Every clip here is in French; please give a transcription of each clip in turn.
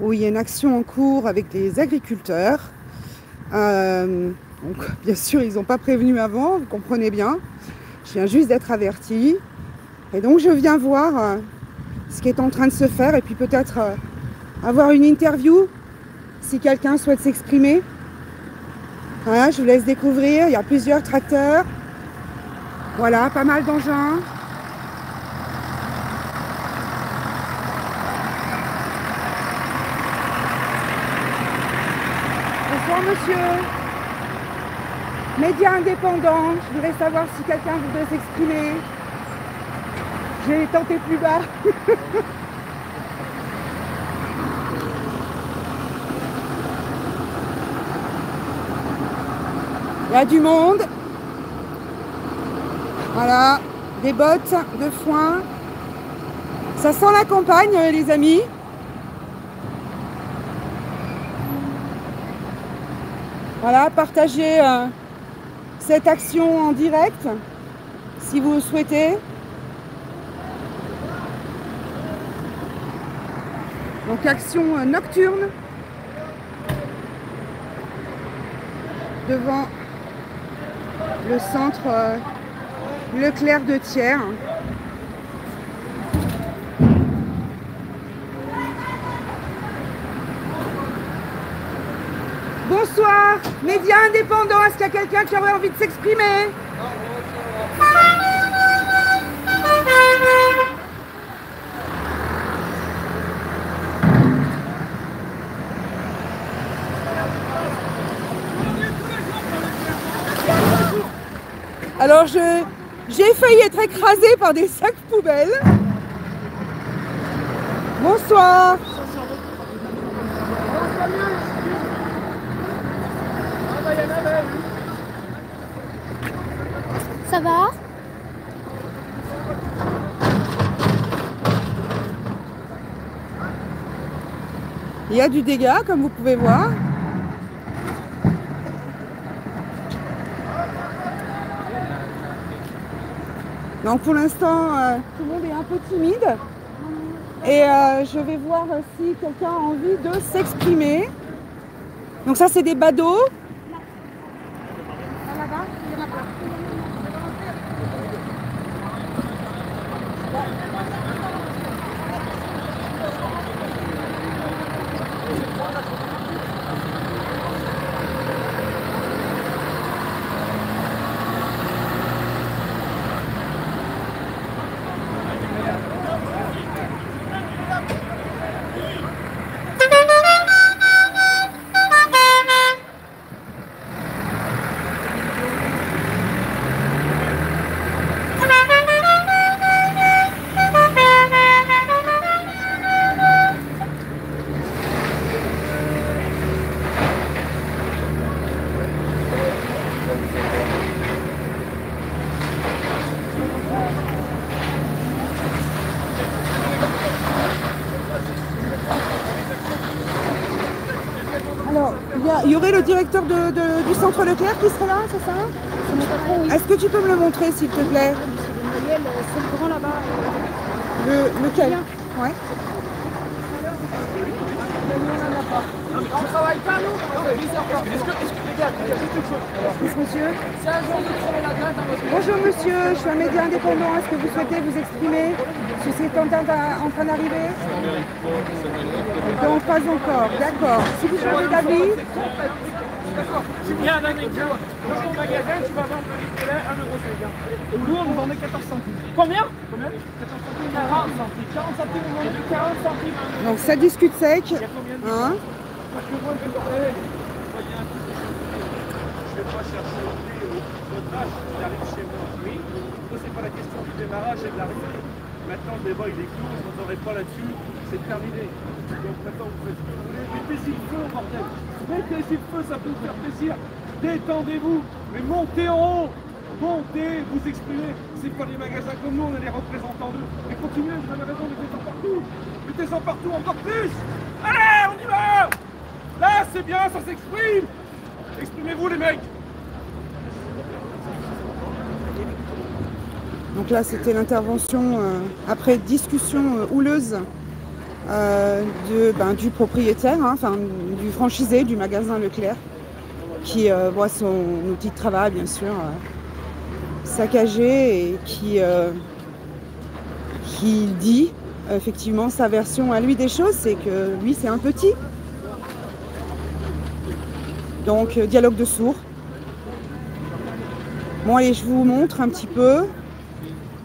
où il y a une action en cours avec des agriculteurs. Donc, bien sûr, ils n'ont pas prévenu avant, vous comprenez bien. Je viens juste d'être avertie. Et donc, je viens voir ce qui est en train de se faire et puis peut-être avoir une interview si quelqu'un souhaite s'exprimer. Voilà, je vous laisse découvrir. Il y a plusieurs tracteurs. Voilà, pas mal d'engins. Bonsoir monsieur. Média indépendant, je voudrais savoir si quelqu'un voudrait s'exprimer. J'ai tenté plus bas. Il y a du monde. Voilà, des bottes de foin. Ça sent la campagne, les amis. Voilà, partagez cette action en direct, si vous le souhaitez. Donc, action nocturne devant le centre Leclerc de Thiers. Bonsoir, médias indépendants, est-ce qu'il y a quelqu'un qui aurait envie de s'exprimer? Alors j'ai failli être écrasée par des sacs poubelles. Bonsoir. Ça va? Il y a du dégât, comme vous pouvez voir. Donc pour l'instant, tout le monde est un peu timide. Et je vais voir si quelqu'un a envie de s'exprimer. Donc ça, c'est des badauds. Alors, il y aurait le directeur du centre Leclerc qui serait là, c'est ça? C'est mon patron, oui. Est-ce que tu peux me le montrer, s'il te plaît? C'est le grand là-bas. Lequel? Ouais. On travaille pas, nous? Est-ce que les gars, il y a juste une chose. Yes, monsieur. C'est un jour de trouver la date dans votre... Bonjour monsieur, je suis un média indépendant. Est-ce que vous souhaitez vous exprimer sur ce qui est en train d'arriver? Donc pas encore, d'accord. Si vous changez d'avis, D'accord, tu viens d'un exemple. Dans ton magasin, tu vas vendre le litre de lait 1,5 €. Nous, on nous vendait 14 centimes. Combien? 14 centimes. 40 centimes. 40 centimes, on vendait 40 centimes. donc ça discute sec. Il y a combien de Hein? Parce que moi, je vais voyez un truc. Je vais pas chercher votre âge qui arrive chez moi. Oui. Ça, c'est pas la question du démarrage et de l'arrivée. Maintenant, le débat, il est clos. Je n'entendrai pas là-dessus. C'est terminé. Donc maintenant, vous faites ce que vous voulez. Mettez-y le feu, bordel. Mettez-y le feu, ça peut vous faire plaisir. Détendez-vous. Mais montez en haut. Montez, vous exprimez. C'est pas les magasins comme nous, on est les représentants d'eux. Mais continuez, vous avez raison, mettez-en partout. Mettez-en partout, encore plus. Allez, on y va. Là, c'est bien, ça s'exprime. Exprimez-vous, les mecs. Donc là, c'était l'intervention après discussion houleuse du propriétaire, hein, enfin du franchisé du magasin Leclerc, qui voit son outil de travail bien sûr saccagé et qui dit effectivement sa version à lui des choses, c'est que lui c'est un petit. Donc dialogue de sourds. Bon allez, je vous montre un petit peu.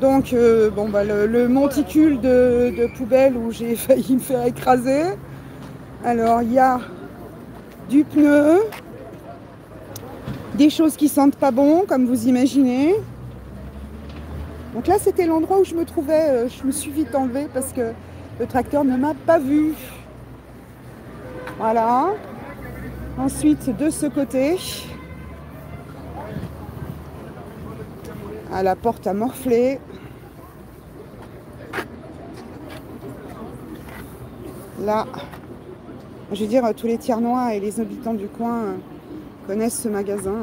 Donc le monticule de poubelle où j'ai failli me faire écraser. Alors il y a du pneu, des choses qui sentent pas bon comme vous imaginez. Donc là c'était l'endroit où je me trouvais, je me suis vite enlevée parce que le tracteur ne m'a pas vue. Voilà. Ensuite de ce côté, à la porte à morfler. Là, je veux dire, tous les Tiernois et les habitants du coin connaissent ce magasin.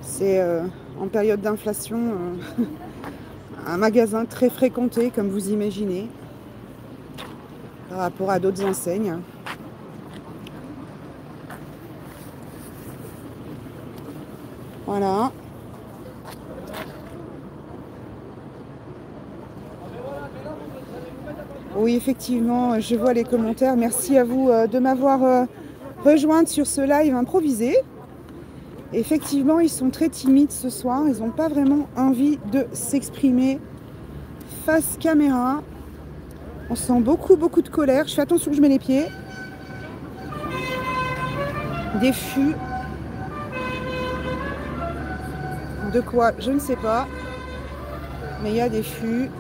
C'est en période d'inflation un magasin très fréquenté, comme vous imaginez, par rapport à d'autres enseignes. Voilà. Oui, effectivement, je vois les commentaires. Merci à vous de m'avoir rejointe sur ce live improvisé. Effectivement, ils sont très timides ce soir. Ils n'ont pas vraiment envie de s'exprimer face caméra. On sent beaucoup de colère. Je fais attention que je mets les pieds. Des fûts. De quoi, je ne sais pas. Mais il y a des fûts.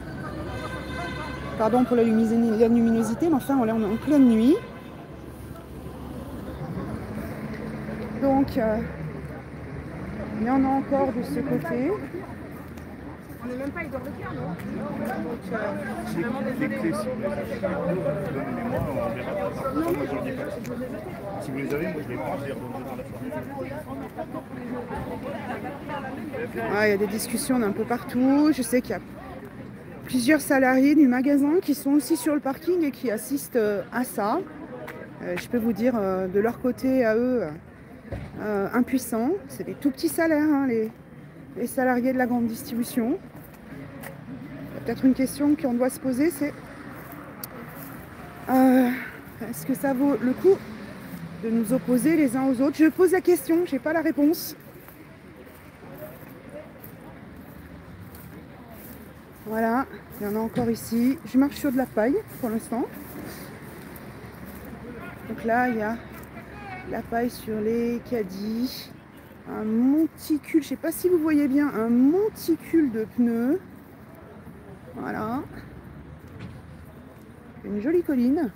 Pardon pour la luminosité, mais enfin on est en pleine nuit. Donc il y en a encore de ce côté. On n'est même pas Edouard Leclerc, non? Les clés, si vous les avez, donnez-les-moi, on verra. Moi, je ne dis pas. Si vous les avez, moi je les prends, je les redonnerai dans la soirée. Il y a des discussions d'un peu partout. Je sais qu'il y a plusieurs salariés du magasin qui sont aussi sur le parking et qui assistent à ça. Je peux vous dire de leur côté à eux, impuissants. C'est des tout petits salaires, hein, les salariés de la grande distribution. Peut-être une question qu'on doit se poser, c'est est-ce que ça vaut le coup de nous opposer les uns aux autres? Je pose la question, je n'ai pas la réponse. Voilà, il y en a encore ici. Je marche sur de la paille pour l'instant. Donc là, il y a la paille sur les caddies. Un monticule, je ne sais pas si vous voyez bien, un monticule de pneus. Voilà. Une jolie colline.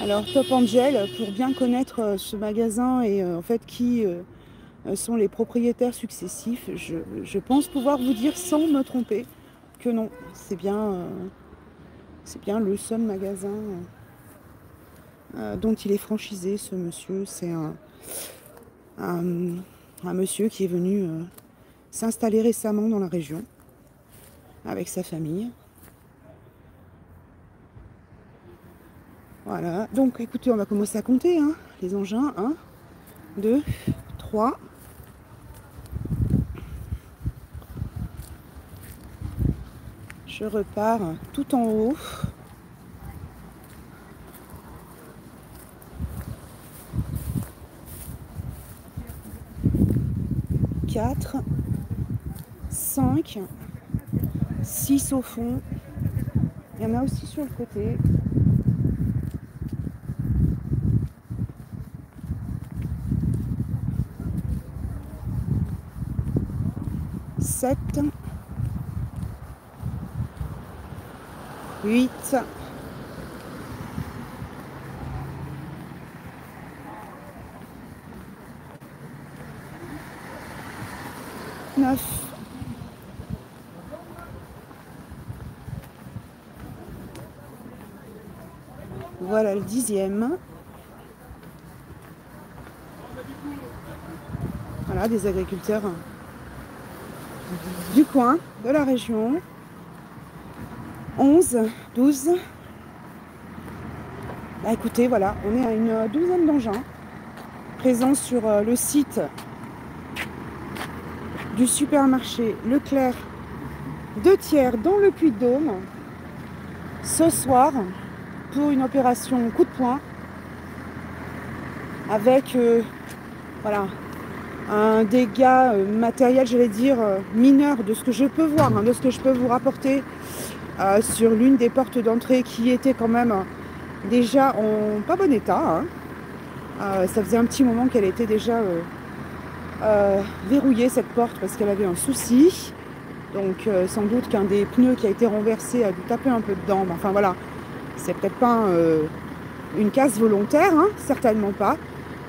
Alors Top Angel, pour bien connaître ce magasin et en fait qui sont les propriétaires successifs, je pense pouvoir vous dire sans me tromper que non, c'est bien le seul magasin dont il est franchisé, ce monsieur. C'est un monsieur qui est venu s'installer récemment dans la région avec sa famille. Voilà, donc écoutez, on va commencer à compter, hein, les engins. 1, 2, 3. Je repars tout en haut. 4, 5, 6 au fond. Il y en a aussi sur le côté. 7, 8, 9, 10. Voilà le 10e. Voilà, des agriculteurs du coin, de la région. 11, 12. Bah, écoutez, voilà, on est à une douzaine d'engins présents sur le site du supermarché Leclerc de Thiers dans le Puy-de-Dôme ce soir pour une opération coup de poing avec voilà, un dégât matériel, j'allais dire mineur de ce que je peux voir, de ce que je peux vous rapporter sur l'une des portes d'entrée qui était quand même déjà en pas bon état. Ça faisait un petit moment qu'elle était déjà verrouillée cette porte parce qu'elle avait un souci. Donc sans doute qu'un des pneus qui a été renversé a dû taper un peu dedans. Mais enfin voilà, c'est peut-être pas une casse volontaire, certainement pas.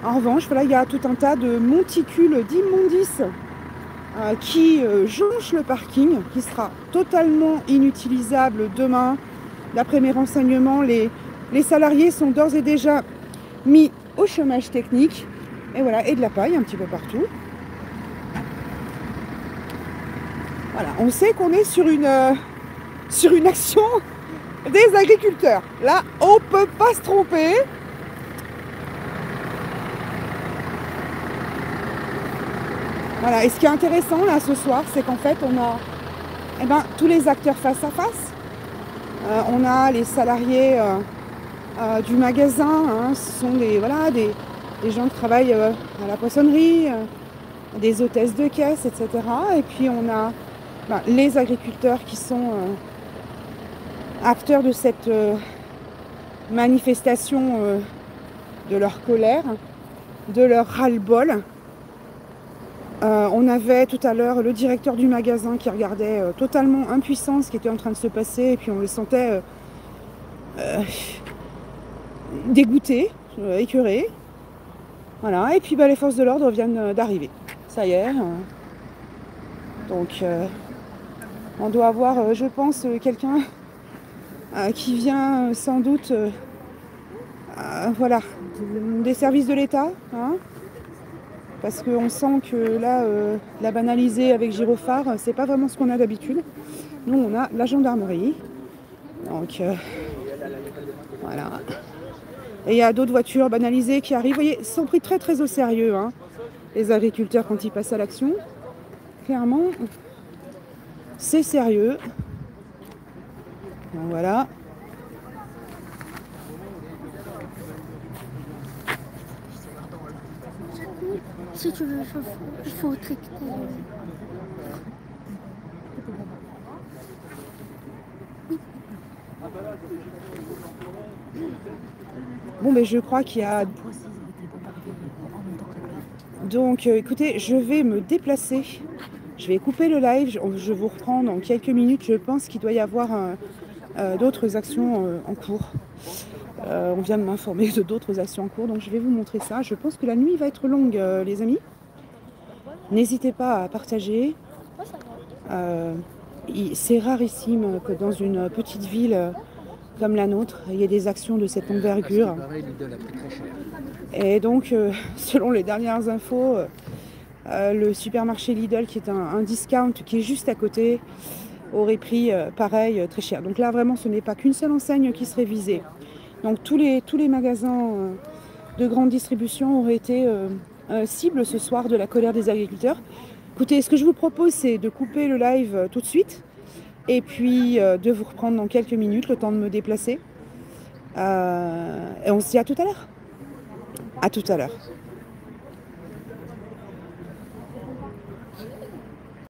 En revanche, voilà, il y a tout un tas de monticules d'immondices qui jonchent le parking, qui sera totalement inutilisable demain. D'après mes renseignements, les salariés sont d'ores et déjà mis au chômage technique. Et voilà, et de la paille un petit peu partout. Voilà, on sait qu'on est sur une action des agriculteurs. Là, on ne peut pas se tromper. Voilà, et ce qui est intéressant là ce soir, c'est qu'en fait, on a tous les acteurs face à face. On a les salariés du magasin, ce sont des gens qui travaillent à la poissonnerie, des hôtesses de caisse, etc. Et puis on a les agriculteurs qui sont acteurs de cette manifestation de leur colère, de leur ras-le-bol. On avait tout à l'heure le directeur du magasin qui regardait totalement impuissant ce qui était en train de se passer, et puis on le sentait dégoûté, écœuré. Voilà, et puis les forces de l'ordre viennent d'arriver. Ça y est. Donc on doit avoir, je pense, quelqu'un qui vient sans doute voilà, des services de l'État. Parce qu'on sent que là, la banaliser avec gyrophare, c'est pas vraiment ce qu'on a d'habitude. Nous, on a la gendarmerie. Donc, voilà. Et il y a d'autres voitures banalisées qui arrivent. Vous voyez, ils sont pris très très au sérieux, les agriculteurs, quand ils passent à l'action. Clairement, c'est sérieux. Donc, voilà. Si tu veux, il faut triquer. Bon, mais je crois qu'il y a... Donc, écoutez, je vais me déplacer. Je vais couper le live. Je vous reprends dans quelques minutes. Je pense qu'il doit y avoir d'autres actions en cours. On vient de m'informer de d'autres actions en cours. Donc, je vais vous montrer ça. Je pense que la nuit va être longue, les amis. N'hésitez pas à partager. C'est rarissime que dans une petite ville comme la nôtre, il y ait des actions de cette envergure. Et donc, selon les dernières infos, le supermarché Lidl, qui est un discount qui est juste à côté, aurait pris pareil très cher. Donc là, vraiment, ce n'est pas qu'une seule enseigne qui serait visée. Donc tous les magasins de grande distribution auraient été cibles ce soir de la colère des agriculteurs. Écoutez, ce que je vous propose, c'est de couper le live tout de suite et puis de vous reprendre dans quelques minutes, le temps de me déplacer. Et on se dit à tout à l'heure. À tout à l'heure.